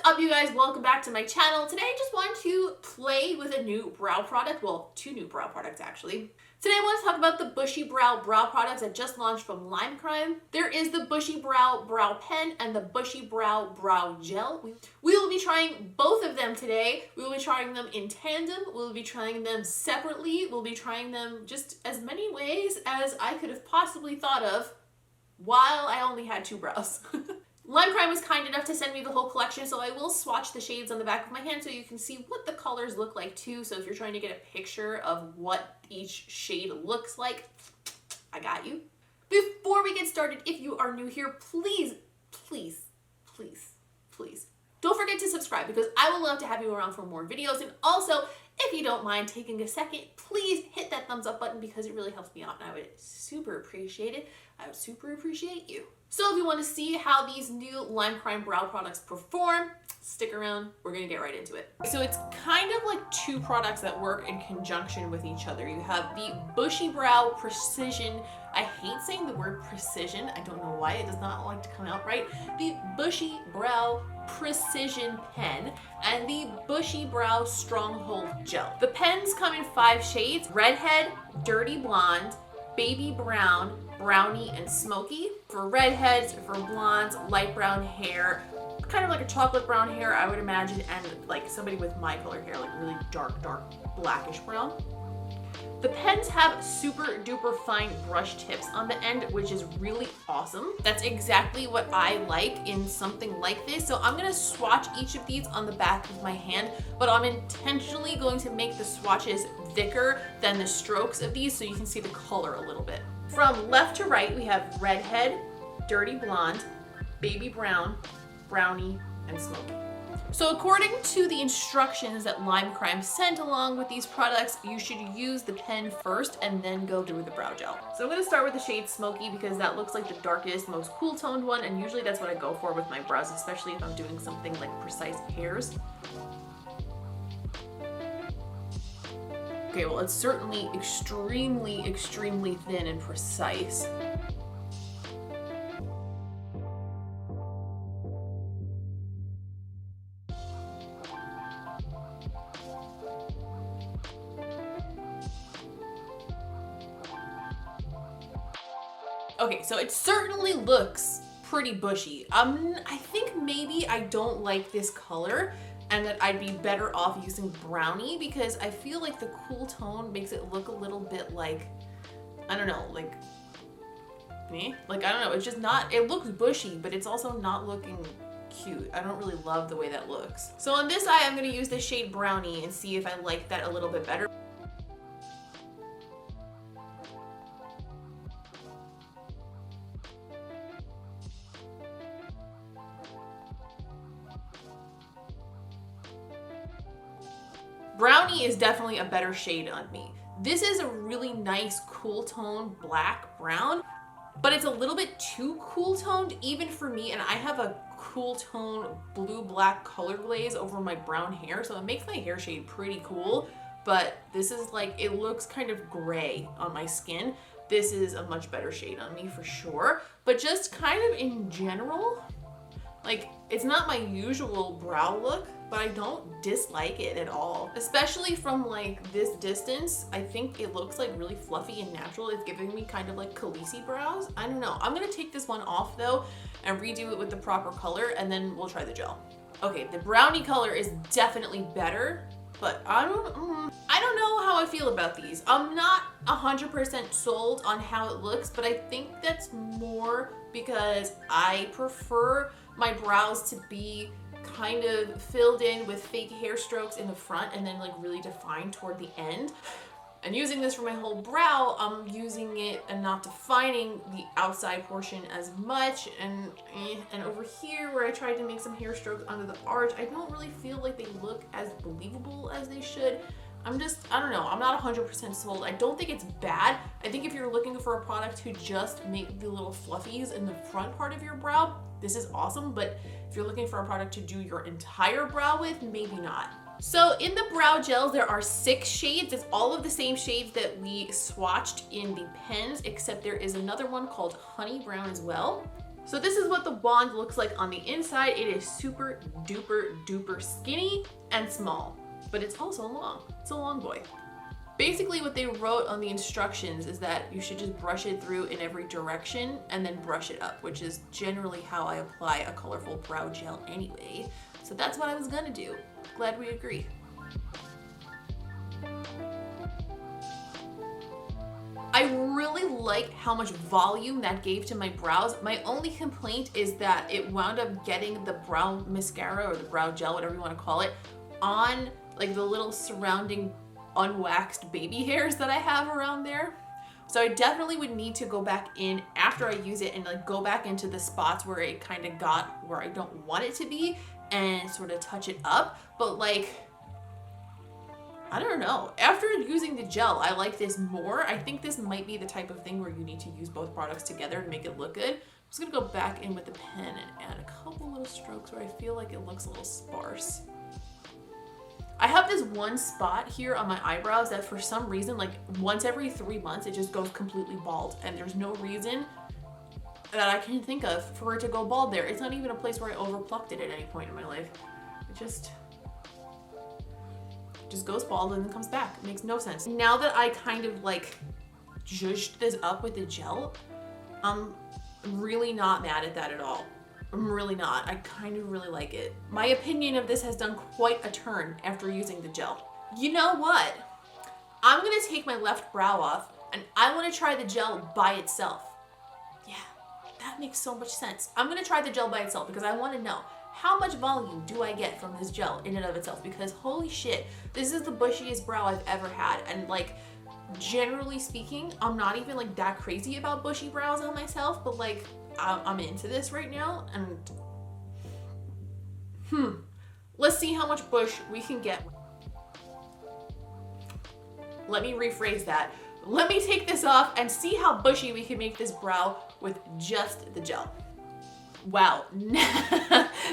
up, you guys? Welcome back to my channel. Today I just want to play with a new brow product. Well, two new brow products actually. Today I want to talk about the Bushy brow products that just launched from Lime. There is the Bushy brow pen and the Bushy brow gel. We will be trying both of them today. We will be trying them in tandem. We'll be trying them separately. We'll be trying them just as many ways as I could have possibly thought of while I only had two brows. Lime was kind enough to send me the whole collection, so I will swatch the shades on the back of my hand so you can see what the colors look like too. So if you're trying to get a picture of what each shade looks like, I got you. Before we get started, if you are new here, please don't forget to subscribe because I would love to have you around for more videos. And also, if you don't mind taking a second, please hit that thumbs up button because it really helps me out and I would super appreciate it. I would super appreciate you. So if you want to see how these new Lime brow products perform, stick around, we're gonna get right into it. So it's kind of like two products that work in conjunction with each other. You have the Bushy Brow Precision, I hate saying the word precision, I don't know why, it does not like to come out right. The Bushy Brow Precision Pen and the Bushy Brow Stronghold Gel. The pens come in 5 shades: Redhead, Dirty Blonde, Baby Brown, Brownie, and Smoky. For redheads, for blondes, light brown hair, kind of like a chocolate brown hair, I would imagine, and like somebody with my color hair, like really dark blackish brown. The pens have super duper fine brush tips on the end, which is really awesome. That's exactly what I like in something like this. So I'm gonna swatch each of these on the back of my hand, but I'm intentionally going to make the swatches thicker than the strokes of these so you can see the color a little bit. From left to right, we have Redhead, Dirty Blonde, Baby Brown, Brownie, and Smoky. So according to the instructions that Lime sent along with these products, you should use the pen first and then go through the brow gel. So I'm going to start with the shade Smoky because that looks like the darkest, most cool toned one, and usually that's what I go for with my brows, especially if I'm doing something like precise hairs. Okay, well, it's certainly extremely thin and precise. Okay, so it certainly looks pretty bushy. I think maybe I don't like this color and that I'd be better off using Brownie because I feel like the cool tone makes it look a little bit like, I don't know, like me? Like, I don't know, it's just not, it looks bushy, but it's also not looking cute. I don't really love the way that looks. So on this eye, I'm gonna use the shade Brownie and see if I like that a little bit better. Brownie is definitely a better shade on me. This is a really nice cool tone black brown, but it's a little bit too cool toned even for me, and I have a cool tone blue-black color glaze over my brown hair, so it makes my hair shade pretty cool, but this is like, it looks kind of gray on my skin. This is a much better shade on me for sure, but just kind of in general, like, it's not my usual brow look, but I don't dislike it at all. Especially from like this distance, I think it looks like really fluffy and natural. It's giving me kind of like Khaleesi brows. I don't know. I'm gonna take this one off though and redo it with the proper color and then we'll try the gel. Okay, the Brownie color is definitely better, but I don't know how I feel about these. I'm not 100% sold on how it looks, but I think that's more because I prefer my brows to be kind of filled in with fake hair strokes in the front and then like really defined toward the end. And using this for my whole brow, I'm using it and not defining the outside portion as much. And over here where I tried to make some hair strokes under the arch, I don't really feel like they look as believable as they should. I don't know, I'm not 100% sold. I don't think it's bad. I think if you're looking for a product to just make the little fluffies in the front part of your brow, this is awesome. But if you're looking for a product to do your entire brow with, maybe not. So in the brow gels, there are 6 shades. It's all of the same shades that we swatched in the pens, except there is another one called Honey Brown as well. So this is what the wand looks like on the inside. It is super duper duper skinny and small, but it's also long. It's a long boy. Basically what they wrote on the instructions is that you should just brush it through in every direction and then brush it up, which is generally how I apply a colorful brow gel anyway. So that's what I was gonna do. Glad we agree. I really like how much volume that gave to my brows. My only complaint is that it wound up getting the brow mascara or the brow gel, whatever you want to call it, on like the little surrounding unwaxed baby hairs that I have around there. So I definitely would need to go back in after I use it and like go back into the spots where it kind of got where I don't want it to be and sort of touch it up. But like, I don't know. After using the gel, I like this more. I think this might be the type of thing where you need to use both products together to make it look good. I'm just gonna go back in with the pen and add a couple little strokes where I feel like it looks a little sparse. I have this one spot here on my eyebrows that for some reason, like once every 3 months, it just goes completely bald, and there's no reason that I can think of for it to go bald there. It's not even a place where I overplucked it at any point in my life. It just goes bald and then comes back. It makes no sense. Now that I kind of like zhuzhed this up with the gel, I'm really not mad at that at all. I'm really not. I kind of really like it. My opinion of this has done quite a turn after using the gel. You know what? I'm gonna take my left brow off and I wanna try the gel by itself. Yeah, that makes so much sense. I'm gonna try the gel by itself because I wanna know how much volume do I get from this gel in and of itself, because holy shit, this is the bushiest brow I've ever had. And like, generally speaking, I'm not even like that crazy about bushy brows on myself, but like, I'm into this right now, and let's see how much bush we can get. Let me rephrase that. Let me take this off and see how bushy we can make this brow with just the gel. Wow,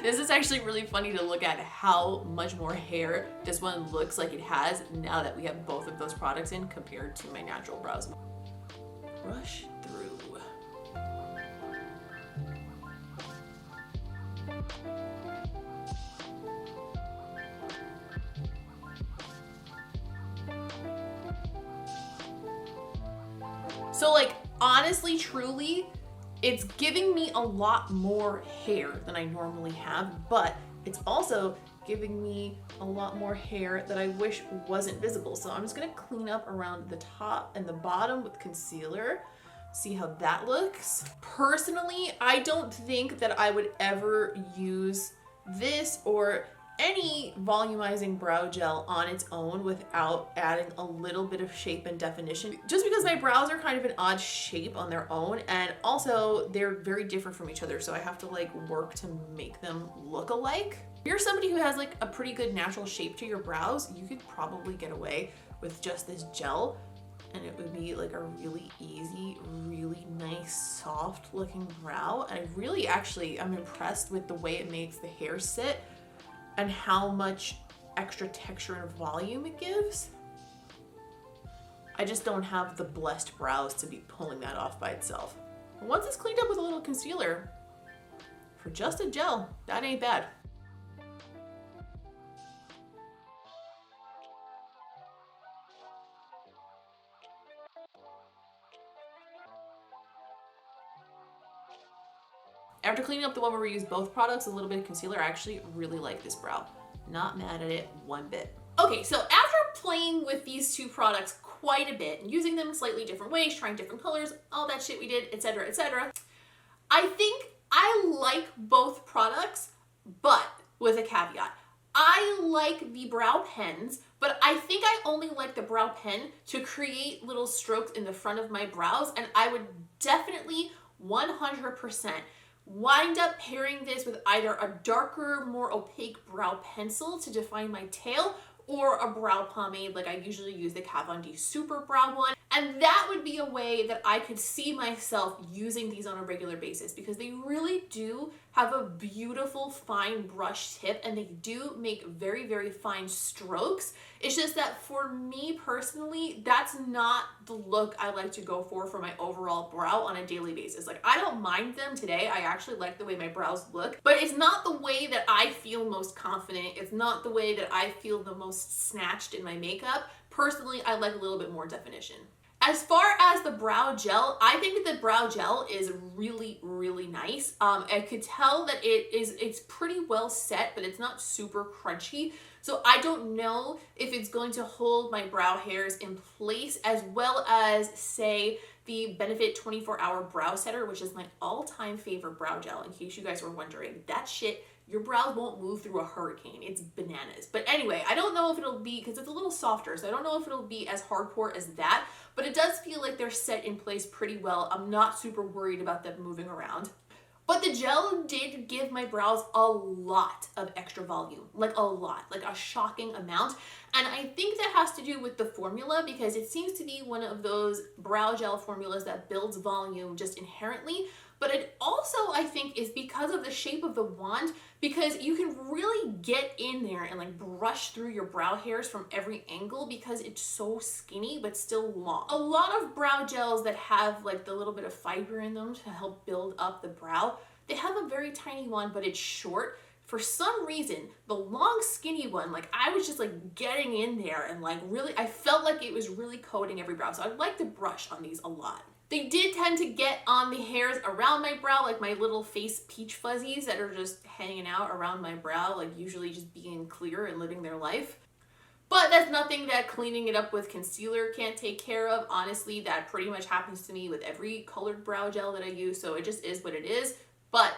this is actually really funny to look at how much more hair this one looks like it has now that we have both of those products in compared to my natural brows. Brush through. So like, honestly, truly, it's giving me a lot more hair than I normally have, but it's also giving me a lot more hair that I wish wasn't visible. So I'm just gonna clean up around the top and the bottom with concealer, see how that looks. Personally, I don't think that I would ever use this or any volumizing brow gel on its own without adding a little bit of shape and definition, just because my brows are kind of an odd shape on their own, and also they're very different from each other, so I have to like work to make them look alike. If you're somebody who has like a pretty good natural shape to your brows, you could probably get away with just this gel, and it would be like a really easy, really nice, soft looking brow. And I really actually, I'm impressed with the way it makes the hair sit and how much extra texture and volume it gives. I just don't have the blessed brows to be pulling that off by itself. Once it's cleaned up with a little concealer, for just a gel, that ain't bad. After cleaning up the one where we use both products, a little bit of concealer, I actually really like this brow. Not mad at it one bit. Okay, so after playing with these two products quite a bit and using them in slightly different ways, trying different colors, all that shit we did, etc., etc., I think I like both products, but with a caveat. I like the brow pens, but I think I only like the brow pen to create little strokes in the front of my brows, and I would definitely 100% wind up pairing this with either a darker, more opaque brow pencil to define my tail, or a brow pomade like I usually use the Kat Von D Super Brow one. And that would be a way that I could see myself using these on a regular basis, because they really do have a beautiful fine brush tip and they do make very, very fine strokes. It's just that for me personally, that's not the look I like to go for my overall brow on a daily basis. Like, I don't mind them today. I actually like the way my brows look, but it's not the way that I feel most confident. It's not the way that I feel the most snatched in my makeup. Personally, I like a little bit more definition. As far as the brow gel, I think that the brow gel is really, really nice. I could tell that it's pretty well set, but it's not super crunchy. So I don't know if it's going to hold my brow hairs in place, as well as, say, the Benefit 24-Hour Brow Setter, which is my all-time favorite brow gel, in case you guys were wondering. That shit, your brows won't move through a hurricane. It's bananas. But anyway, I don't know if it'll be, because it's a little softer, so I don't know if it'll be as hardcore as that, but it does feel like they're set in place pretty well. I'm not super worried about them moving around. But the gel did give my brows a lot of extra volume, like a lot, like a shocking amount. And I think that has to do with the formula, because it seems to be one of those brow gel formulas that builds volume just inherently. But it also, I think, is because of the shape of the wand, because you can really get in there and like brush through your brow hairs from every angle, because it's so skinny but still long. A lot of brow gels that have like the little bit of fiber in them to help build up the brow, they have a very tiny one, but it's short. For some reason, the long skinny one, like I was just like getting in there and like really, I felt like it was really coating every brow. So I like to brush on these a lot. They did tend to get on the hairs around my brow, like my little face peach fuzzies that are just hanging out around my brow, like usually just being clear and living their life. But that's nothing that cleaning it up with concealer can't take care of. Honestly, that pretty much happens to me with every colored brow gel that I use, so it just is what it is. But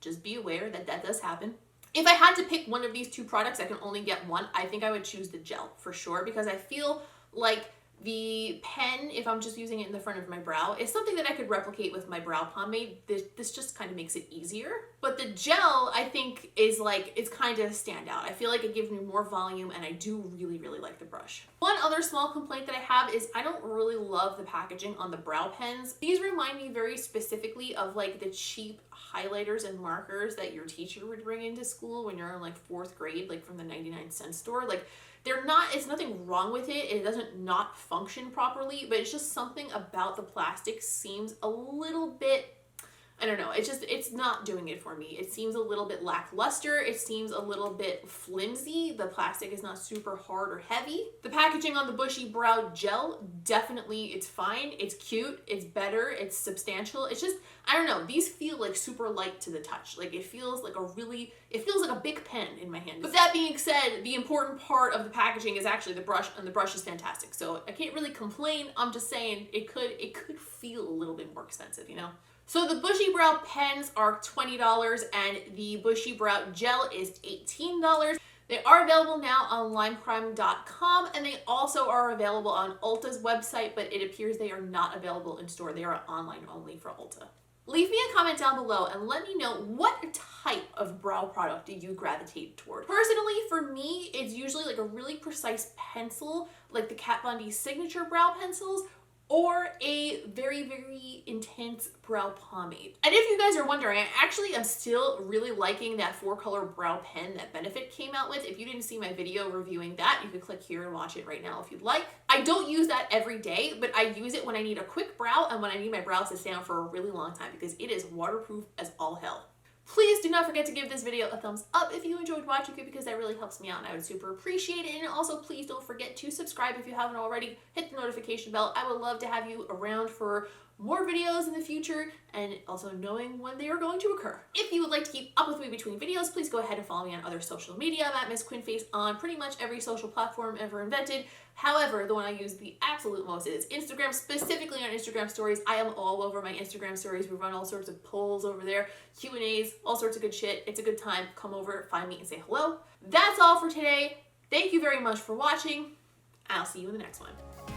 just be aware that that does happen. If I had to pick one of these two products, I can only get one, I think I would choose the gel for sure, because I feel like the pen, if I'm just using it in the front of my brow, is something that I could replicate with my brow pomade. This just kind of makes it easier. But the gel, I think, is like, it's kind of a standout. I feel like it gives me more volume, and I do really, really like the brush. One other small complaint that I have is I don't really love the packaging on the brow pens. These remind me very specifically of like the cheap highlighters and markers that your teacher would bring into school when you're in like 4th grade, like from the 99-cent store. Like, they're not, it's nothing wrong with it. It doesn't not function properly, but it's just something about the plastic seems a little bit, I don't know, it's not doing it for me. It seems a little bit lackluster. It seems a little bit flimsy. The plastic is not super hard or heavy. The packaging on the Bushy Brow Gel, definitely, it's fine. It's cute. It's better. It's substantial. It's just, I don't know, these feel like super light to the touch. Like it feels like a big pen in my hand. But that being said, the important part of the packaging is actually the brush, and the brush is fantastic. So I can't really complain. I'm just saying it could feel a little bit more expensive, you know? So the Bushy Brow pens are $20 and the Bushy Brow Gel is $18. They are available now on limecrime.com, and they also are available on Ulta's website, but it appears they are not available in store. They are online only for Ulta. Leave me a comment down below and let me know what type of brow product do you gravitate toward. Personally, for me, it's usually like a really precise pencil, like the Kat Von D signature brow pencils, or a very, very intense brow pomade. And if you guys are wondering, I actually am still really liking that 4-color brow pen that Benefit came out with. If you didn't see my video reviewing that, you can click here and watch it right now if you'd like. I don't use that every day, but I use it when I need a quick brow and when I need my brows to stay on for a really long time, because it is waterproof as all hell. Please do not forget to give this video a thumbs up if you enjoyed watching it, because that really helps me out and I would super appreciate it. And also, please don't forget to subscribe if you haven't already. Hit the notification bell. I would love to have you around for more videos in the future, and also knowing when they are going to occur. If you would like to keep up with me between videos, please go ahead and follow me on other social media. I'm at Miss Quinface on pretty much every social platform ever invented. However, the one I use the absolute most is Instagram, specifically on Instagram stories. I am all over my Instagram stories. We run all sorts of polls over there, Q&As, all sorts of good shit. It's a good time. Come over, find me, and say hello. That's all for today. Thank you very much for watching. I'll see you in the next one.